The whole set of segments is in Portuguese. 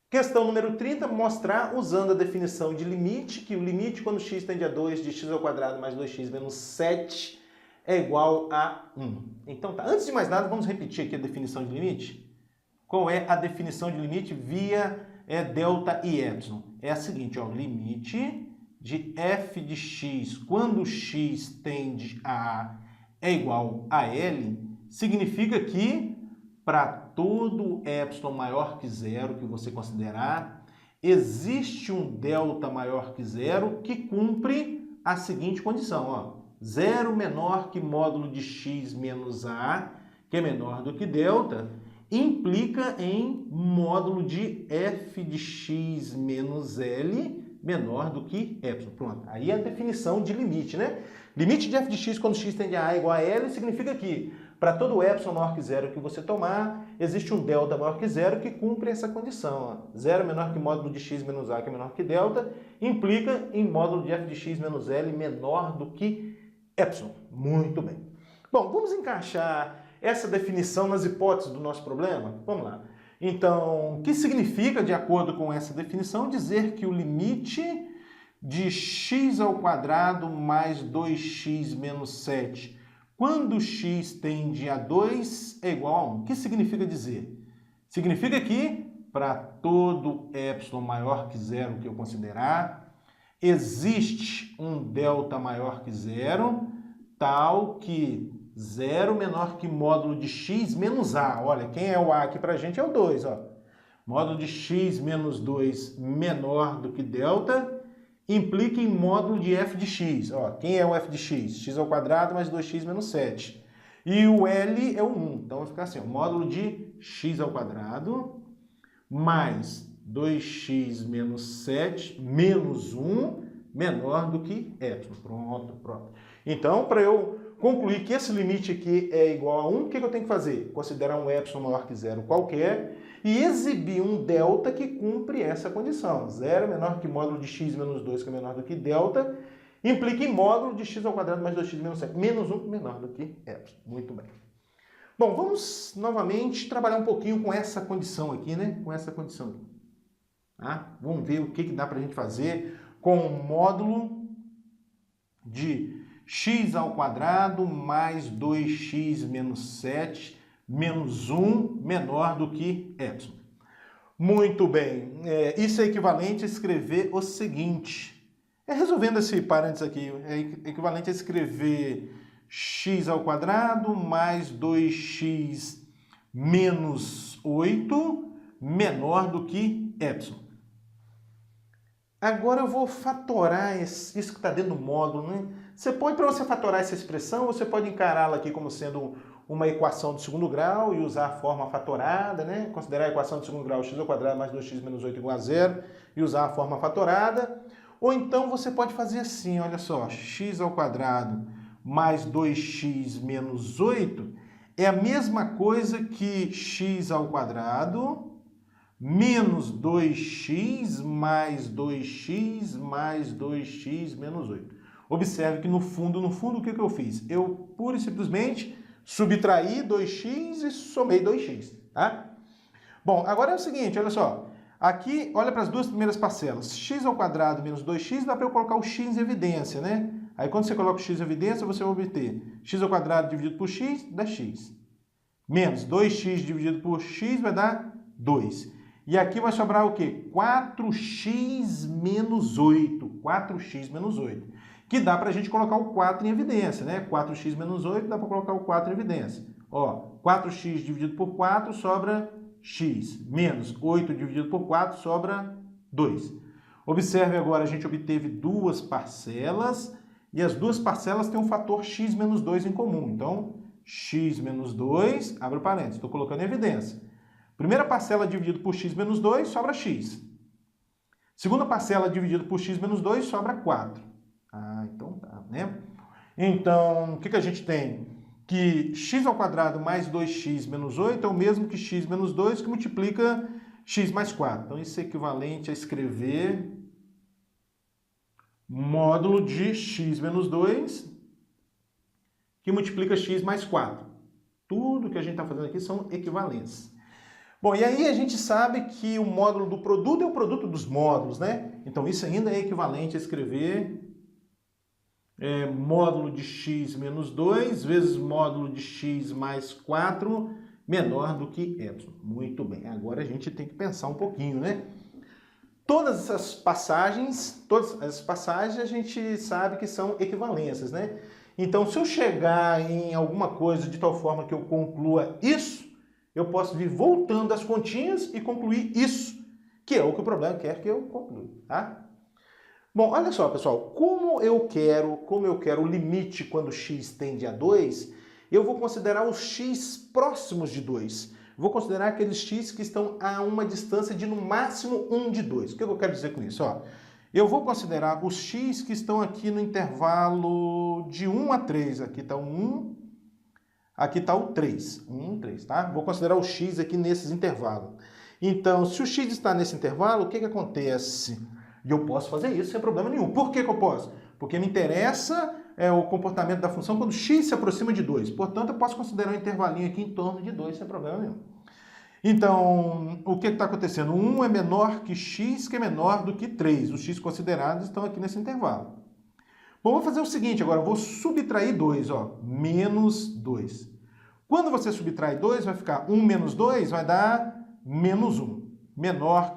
Questão número 30, mostrar usando a definição de limite, que o limite quando x tende a 2 de x ao quadrado mais 2x menos 7 é igual a 1. Então tá, antes de mais nada, vamos repetir aqui a definição de limite. Qual é a definição de limite via delta e epsilon? É a seguinte, ó, limite de f de x quando x tende a A é igual a L, significa que para todo epsilon maior que zero que você considerar, existe um delta maior que zero que cumpre a seguinte condição, ó, zero menor que módulo de x menos A, que é menor do que delta, implica em módulo de f de x menos L menor do que epsilon. Pronto, aí é a definição de limite, né? Limite de f de x quando x tende a A igual a L significa que para todo epsilon maior que zero que você tomar, existe um delta maior que zero que cumpre essa condição. Ó. Zero menor que módulo de x menos A, que é menor que delta, implica em módulo de f de x menos L menor do que epsilon. Muito bem. Bom, vamos encaixar essa definição nas hipóteses do nosso problema? Vamos lá. Então, o que significa, de acordo com essa definição, dizer que o limite de x ao quadrado mais 2x menos 7, quando x tende a 2, é igual a 1. O que significa dizer? Significa que, para todo epsilon maior que zero que eu considerar, existe um delta maior que zero, tal que zero menor que módulo de x menos A. Olha, quem é o A aqui para a gente é o 2. Ó. Módulo de x menos 2 menor do que delta implica em módulo de f de x. Ó, quem é o f de x? X ao quadrado mais 2x menos 7. E o L é o 1. Então vai ficar assim, ó, módulo de x ao quadrado mais 2x menos 7 menos 1 menor do que epsilon. Pronto, pronto. Então, para eu concluir que esse limite aqui é igual a 1, o que eu tenho que fazer? Considerar um epsilon maior que zero qualquer e exibir um delta que cumpre essa condição. Zero menor que módulo de x menos 2, que é menor do que delta, implica em módulo de x ao quadrado mais 2x menos 7, menos 1 menor do que epsilon. Muito bem. Bom, vamos novamente trabalhar um pouquinho com essa condição aqui, né? Com essa condição. Tá? Vamos ver o que dá para a gente fazer com o módulo de x ao quadrado mais 2x menos 7 menos 1 menor do que epsilon. Muito bem, isso é equivalente a escrever o seguinte. Resolvendo esse parênteses aqui, é equivalente a escrever x ao quadrado mais 2x menos 8 menor do que epsilon. Agora eu vou fatorar isso que está dentro do módulo, né? Você pode, para você fatorar essa expressão, você pode encará-la aqui como sendo uma equação de segundo grau e usar a forma fatorada, né? Considerar a equação de segundo grau x ao quadrado mais 2x menos 8 igual a 0 e usar a forma fatorada. Ou então você pode fazer assim, olha só, x ao quadrado mais 2x menos 8 é a mesma coisa que x ao quadrado menos 2x mais 2x mais 2x menos 8. Observe que no fundo, o que eu fiz? Eu pura e simplesmente subtraí 2x e somei 2x, tá? Bom, agora é o seguinte, olha só. Aqui, olha para as duas primeiras parcelas. X ao quadrado menos 2x, dá para eu colocar o x em evidência, né? Aí quando você coloca o x em evidência, você vai obter x ao quadrado dividido por x, dá x. Menos 2x dividido por x vai dar 2. E aqui vai sobrar o quê? 4x menos 8. 4x menos 8. Que dá para a gente colocar o 4 em evidência, né? 4x menos 8 dá para colocar o 4 em evidência. Ó, 4x dividido por 4 sobra x. Menos 8 dividido por 4 sobra 2. Observe agora, a gente obteve duas parcelas e as duas parcelas têm um fator x menos 2 em comum. Então, x menos 2, abre o parênteses, estou colocando em evidência. Primeira parcela dividida por x menos 2, sobra x. Segunda parcela dividida por x menos 2, sobra 4. Ah, então tá, né? Então, o que a gente tem? Que x ao quadrado mais 2x menos 8 é o mesmo que x menos 2, que multiplica x mais 4. Então, isso é equivalente a escrever módulo de x menos 2, que multiplica x mais 4. Tudo que a gente está fazendo aqui são equivalências. Bom, e aí a gente sabe que o módulo do produto é o produto dos módulos, né? Então isso ainda é equivalente a escrever módulo de x menos 2 vezes módulo de x mais 4 menor do que y. Muito bem, agora a gente tem que pensar um pouquinho, né? Todas essas passagens a gente sabe que são equivalências, né? Então, se eu chegar em alguma coisa de tal forma que eu conclua isso, eu posso vir voltando as continhas e concluir isso, que é o que o problema quer que eu conclua, tá? Bom, olha só, pessoal, como eu quero o limite quando x tende a 2, eu vou considerar os x próximos de 2. Vou considerar aqueles x que estão a uma distância de no máximo 1 de 2. O que eu quero dizer com isso? Ó, eu vou considerar os x que estão aqui no intervalo de 1 a 3. Aqui está o 1, aqui está o 3. 1, 3, tá? Vou considerar o x aqui nesses intervalos. Então, se o x está nesse intervalo, o que acontece? E eu posso fazer isso sem problema nenhum. Por que eu posso? Porque me interessa o comportamento da função quando x se aproxima de 2. Portanto, eu posso considerar um intervalinho aqui em torno de 2 sem problema nenhum. Então, o que está acontecendo? 1 é menor que x, que é menor do que 3. Os x considerados estão aqui nesse intervalo. Bom, vou fazer o seguinte agora. Vou subtrair 2, ó, menos 2. Quando você subtrai 2, vai ficar 1 menos 2, vai dar menos 1. Menor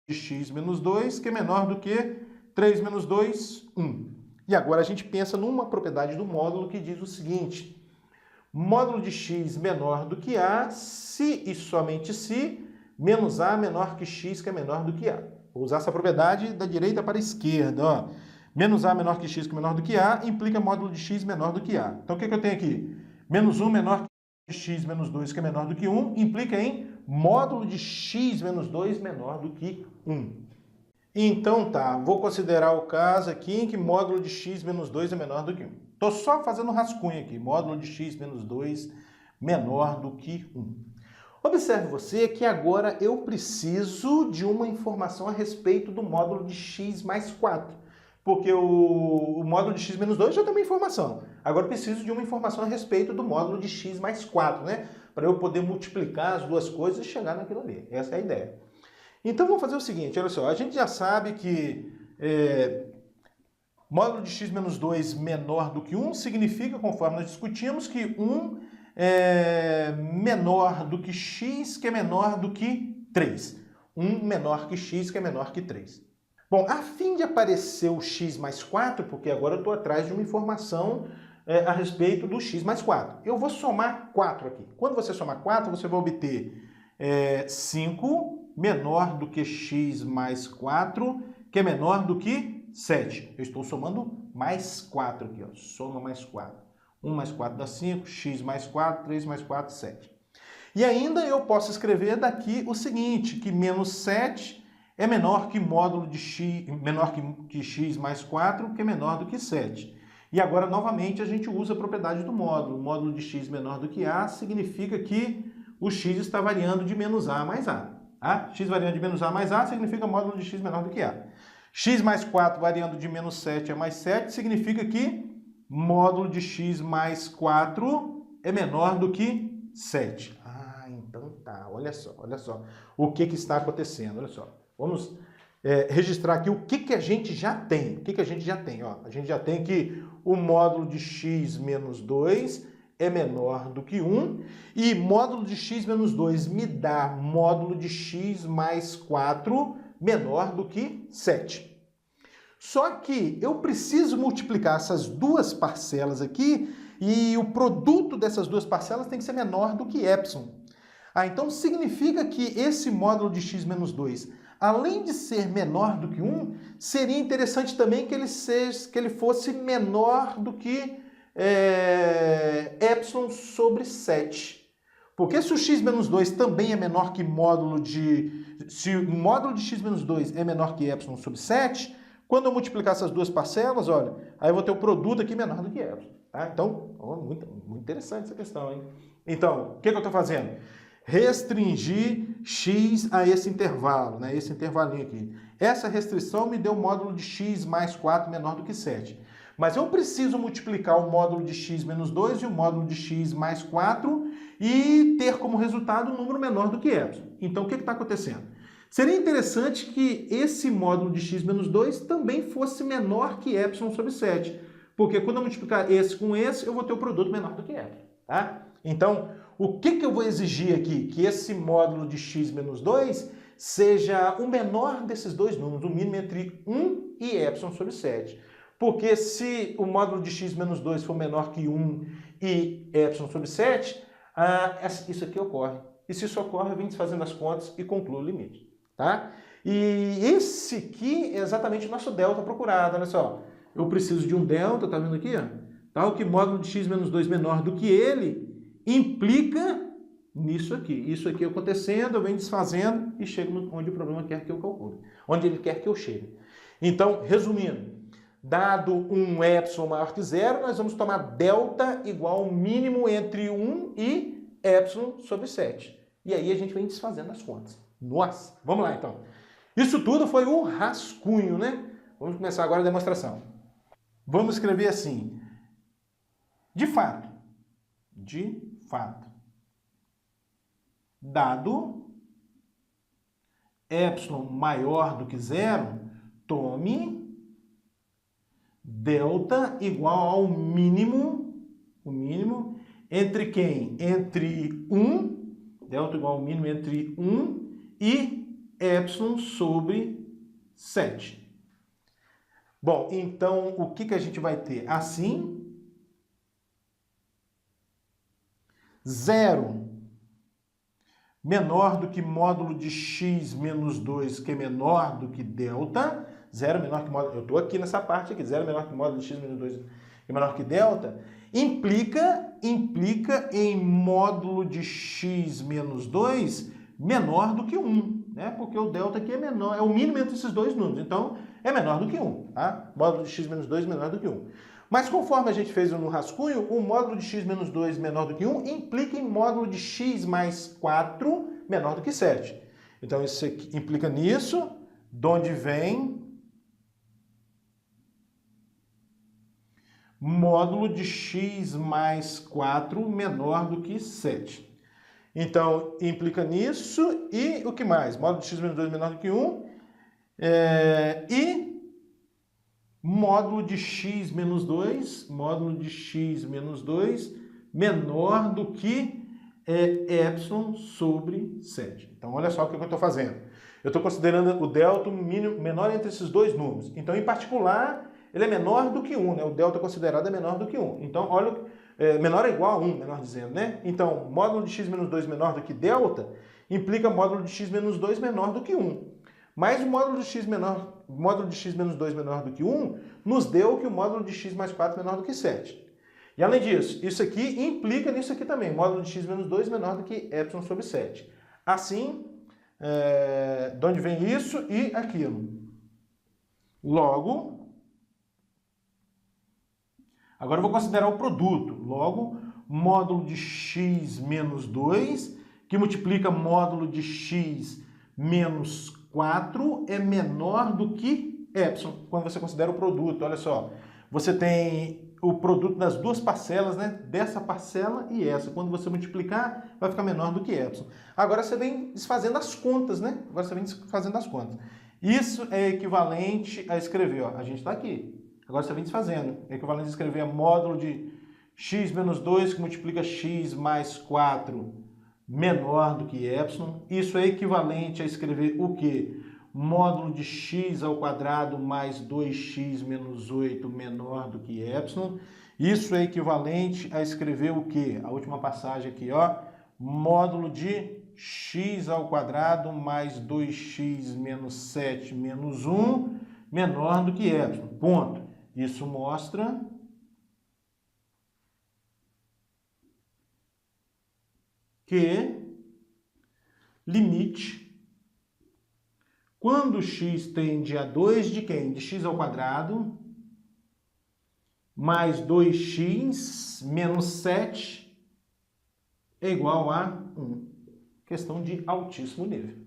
que x menos 2, que é menor do que 3 menos 2, 1. E agora a gente pensa numa propriedade do módulo que diz o seguinte: módulo de x menor do que a, se e somente se, menos a menor que x, que é menor do que a. Vou usar essa propriedade da direita para a esquerda. Ó. Menos a menor que x, que é menor do que a, implica módulo de x menor do que a. Então o que eu tenho aqui? Menos 1 menor que x menos 2, que é menor do que 1, implica em módulo de x menos 2 menor do que 1. Então tá, vou considerar o caso aqui em que módulo de x menos 2 é menor do que 1. Estou só fazendo um rascunho aqui, módulo de x menos 2 menor do que 1. Observe você que agora eu preciso de uma informação a respeito do módulo de x mais 4. Porque o módulo de x menos 2 já tem uma informação. Agora eu preciso de uma informação a respeito do módulo de x mais 4, né? Para eu poder multiplicar as duas coisas e chegar naquilo ali. Essa é a ideia. Então, vamos fazer o seguinte, olha só, a gente já sabe que módulo de x menos 2 menor do que 1 significa, conforme nós discutimos, que 1 é menor do que x, que é menor do que 3. 1 menor que x, que é menor que 3. Bom, a fim de aparecer o x mais 4, porque agora eu estou atrás de uma informação a respeito do x mais 4, eu vou somar 4 aqui. Quando você somar 4, você vai obter 5 menor do que x mais 4, que é menor do que 7. Eu estou somando mais 4 aqui, ó. Soma mais 4. 1 mais 4 dá 5, x mais 4, 3 mais 4, 7. E ainda eu posso escrever daqui o seguinte, que menos 7 é menor que módulo de x, menor que x mais 4, que é menor do que 7. E agora, novamente, a gente usa a propriedade do módulo. O módulo de x menor do que a significa que o x está variando de menos a mais a. X variando de menos a mais a significa módulo de x menor do que a. X mais 4 variando de menos 7 a mais 7 significa que módulo de x mais 4 é menor do que 7. Então tá, olha só. O que está acontecendo, olha só. Vamos registrar aqui o que a gente já tem. Ó, a gente já tem que o módulo de x menos 2 é menor do que 1, e módulo de x menos 2 me dá módulo de x mais 4 menor do que 7. Só que eu preciso multiplicar essas duas parcelas aqui, e o produto dessas duas parcelas tem que ser menor do que epsilon. Então significa que esse módulo de x menos 2, além de ser menor do que 1, seria interessante também que ele fosse menor do que epsilon sobre 7. Porque se o x menos 2 também é menor que módulo de... Se o módulo de x menos 2 é menor que epsilon sobre 7, quando eu multiplicar essas duas parcelas, olha, aí eu vou ter o produto aqui menor do que epsilon. Tá? Então, muito interessante essa questão, hein? Então, o que eu estou fazendo? Restringir x a esse intervalo, né? Esse intervalinho aqui. Essa restrição me deu o módulo de x mais 4 menor do que 7. Mas eu preciso multiplicar o módulo de x menos 2 e o módulo de x mais 4 e ter como resultado um número menor do que epsilon. Então, o que está acontecendo? Seria interessante que esse módulo de x menos 2 também fosse menor que epsilon sobre 7, porque quando eu multiplicar esse com esse, eu vou ter o produto menor do que epsilon. Tá? Então, o que eu vou exigir aqui? Que esse módulo de x menos 2 seja o menor desses dois números, o mínimo entre 1 e epsilon sobre 7. Porque se o módulo de x menos 2 for menor que 1 e epsilon sobre 7, isso aqui ocorre. E se isso ocorre, eu venho desfazendo as contas e concluo o limite. Tá? E esse aqui é exatamente o nosso delta procurado. Olha só, eu preciso de um delta, tá vendo aqui? Ó? Tal que módulo de x menos 2 menor do que ele implica nisso aqui. Isso aqui acontecendo, eu venho desfazendo e chego onde o problema quer que eu calcule. Onde ele quer que eu chegue. Então, resumindo, dado um epsilon maior que zero, nós vamos tomar delta igual ao mínimo entre 1 e epsilon sobre 7. E aí a gente vem desfazendo as contas. Nossa, vamos lá então. Isso tudo foi um rascunho, né? Vamos começar agora a demonstração. Vamos escrever assim. De fato, dado epsilon maior do que zero, tome delta igual ao mínimo, o mínimo, entre quem? Entre 1, delta igual ao mínimo entre 1 e epsilon sobre 7. Bom, então o que a gente vai ter? Assim, 0 menor do que módulo de x menos 2, que é menor do que delta. 0 menor que módulo... Eu estou aqui nessa parte aqui. 0 menor que módulo de x menos 2, que é menor que delta. Implica em módulo de x menos 2 menor do que 1. Né? Porque o delta aqui é menor, é o mínimo entre esses dois números. Então, é menor do que 1. Tá? Módulo de x menos 2 menor do que 1. Mas conforme a gente fez no rascunho, o módulo de x menos 2 menor do que 1 implica em módulo de x mais 4 menor do que 7. Então, isso aqui implica nisso, de onde vem módulo de x mais 4 menor do que 7. Então, implica nisso e o que mais? Módulo de x menos 2 menor do que 1 e módulo de x menos 2, menor do que epsilon sobre 7. Então, olha só o que eu estou fazendo. Eu estou considerando o delta mínimo menor entre esses dois números. Então, em particular, ele é menor do que 1, né? O delta considerado é menor do que 1. Então, olha, menor ou igual a 1, melhor dizendo, né? Então, módulo de x menos 2 menor do que delta implica módulo de x menos 2 menor do que 1. Mas o módulo de x menos 2 menor do que 1 nos deu que o módulo de x mais 4 menor do que 7. E além disso, isso aqui implica nisso aqui também, módulo de x menos 2 menor do que epsilon sobre 7. Assim, de onde vem isso e aquilo. Logo, agora eu vou considerar o produto. Logo, módulo de x menos 2, que multiplica módulo de x menos 4 é menor do que epsilon, quando você considera o produto. Olha só, você tem o produto das duas parcelas, né? Dessa parcela e essa. Quando você multiplicar, vai ficar menor do que epsilon. Agora você vem desfazendo as contas, né? Isso é equivalente a escrever, ó, a gente está aqui. Agora você vem desfazendo. É equivalente a escrever módulo de x menos 2 que multiplica x mais 4 menor do que epsilon. Isso é equivalente a escrever o quê? Módulo de x ao quadrado mais 2x menos 8 menor do que epsilon. Isso é equivalente a escrever o quê? A última passagem aqui, ó. Módulo de x ao quadrado mais 2x menos 7 menos 1 menor do que epsilon. Ponto. Isso mostra que limite, quando x tende a 2 de quem? De x ao quadrado mais 2x menos 7 é igual a 1. Questão de altíssimo nível.